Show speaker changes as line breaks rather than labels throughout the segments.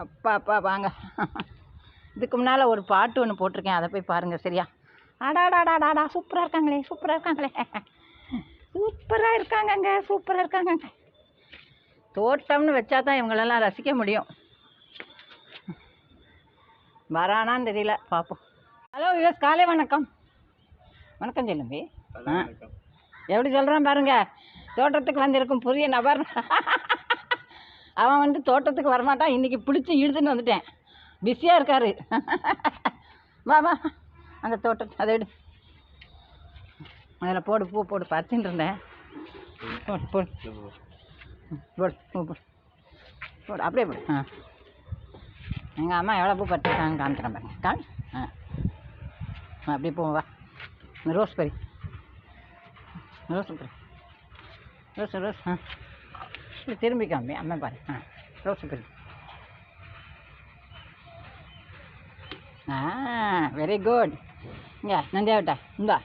அப்பா அப்பா வாங்க. இதுக்கு முன்னால் ஒரு பாட்டு ஒன்று போட்டிருக்கேன், அதை போய் பாருங்கள் சரியா? ஆடாடாடாடாடா சூப்பராக இருக்காங்களே, சூப்பராக இருக்காங்களே, சூப்பராக இருக்காங்கங்க, சூப்பராக இருக்காங்கங்க. தோட்டம்னு வச்சா தான் இவங்களெல்லாம் ரசிக்க முடியும். வரானான்னு தெரியல, பார்ப்போம். ஹலோ யுஎஸ், காலை வணக்கம். வணக்கம் செல்லும்பி. எப்படி சொல்கிறான் பாருங்க, தோட்டத்துக்கு வந்திருக்கும் புதிய நபர். அவன் வந்து தோட்டத்துக்கு வரமாட்டான், இன்றைக்கி பிடிச்சி இழுத்துன்னு வந்துட்டேன். பிஸியாக இருக்காரு. வா வா, அந்த தோட்டத்தை அதை எடு, அதில் போடு, பூ போடு, பறிச்சுட்டு இருந்தேன். போடு போடு போடு, பூ போடு போடு, அப்படியே போடு. எங்கள் அம்மா எவ்வளோ பூ பறிச்சிருக்காங்க காமிக்கிறேன் பாருங்க. காமி. அப்படியே போவா. ரோஸ் பறி, ரோஸ் பறி, ரோஸ் ரோஸ். இப்படி திரும்பி காமி, அம்மா பாரு. ரோஸ் பறி. Very good. இங்கே நந்தியாவிட்டா இந்தா,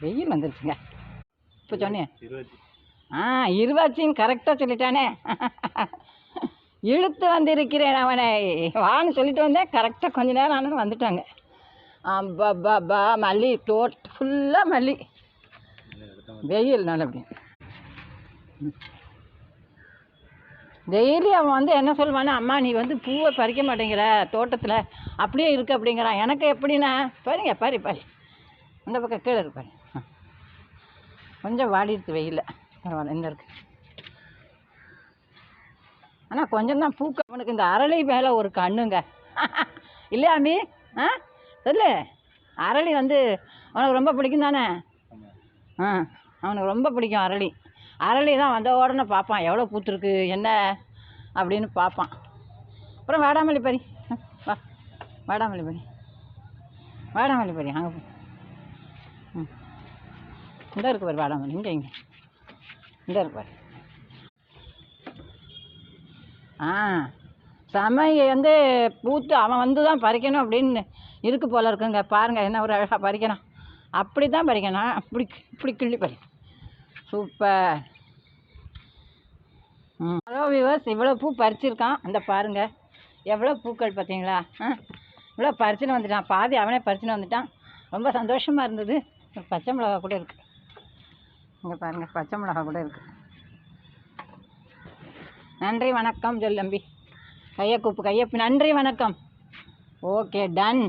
வெயில் வந்துருச்சுங்க. இப்போ சொன்னேன். இருவாச்சின்னு கரெக்டாக சொல்லிட்டானே. இழுத்து வந்திருக்கிறேன் அவனை, வான்னு சொல்லிட்டு வந்தேன். கரெக்டாக கொஞ்ச நேரம் ஆனாலும் வந்துட்டாங்க. பா மல்லி தோட்டம் ஃபுல்லாக மல்லி. வெயில் நல்லபடி. டெய்லி அவன் வந்து என்ன சொல்லுவானா, அம்மா நீ வந்து பூவை பறிக்க மாட்டேங்கிற தோட்டத்தில், அப்படியே இருக்கு அப்படிங்கிறான். எனக்கு எப்படின்னா, பாருங்க பாரு பாரு, இந்த பக்கம் கீழே இருப்பாரு. கொஞ்சம் வாடிடுது வெயிலில், பரவாயில்ல இந்த இருக்கு. ஆனால் கொஞ்சம் தான் பூக்க. அவனுக்கு இந்த அரளி மேலே ஒரு கண்ணுங்க. இல்லையா அம்மி? சொல்லு. அரளி வந்து அவனுக்கு ரொம்ப பிடிக்கும் தானே? அவனுக்கு ரொம்ப பிடிக்கும் அரளி. அரளி தான் வந்த உடனே பார்ப்பான், எவ்வளோ பூத்துருக்கு என்ன அப்படின்னு பார்ப்பான். அப்புறம் வாடாமல்லி பறி. வா, வாடாமல்லி பறி, வாடாமல்லி பறி. அங்கே இந்த இருக்கு பாரு வாடாமல்லி. இங்கே இந்த இருக்கு பாரு. சமைய வந்து பூத்து அவன் வந்து தான் பறிக்கணும் அப்படின்னு இருக்கு போல இருக்குங்க. பாருங்கள் என்ன ஒரு அழகாக பறிக்கணும். அப்படி தான் பறிக்கணும், இப்படி இப்படி கிள்ளி பறி. சூப்பர். ஹலோ வியூவர்ஸ், இவ்வளோ பூ பறிச்சிருக்கான். அந்த பாருங்கள் எவ்வளோ பூக்கள் பார்த்தீங்களா? இவ்வளோ பறிச்சுன்னு வந்துட்டான், பாதி அவனே பறிச்சுன்னு வந்துட்டான். ரொம்ப சந்தோஷமாக இருந்தது. ஒரு பச்சை மிளகா கூட இருக்குது. இங்கே பாருங்கள், பச்சை மிளகா கூட இருக்குது. நன்றி வணக்கம் சொல்லம்பி. கையை கூப்பு, கையை. நன்றி வணக்கம். Okay done.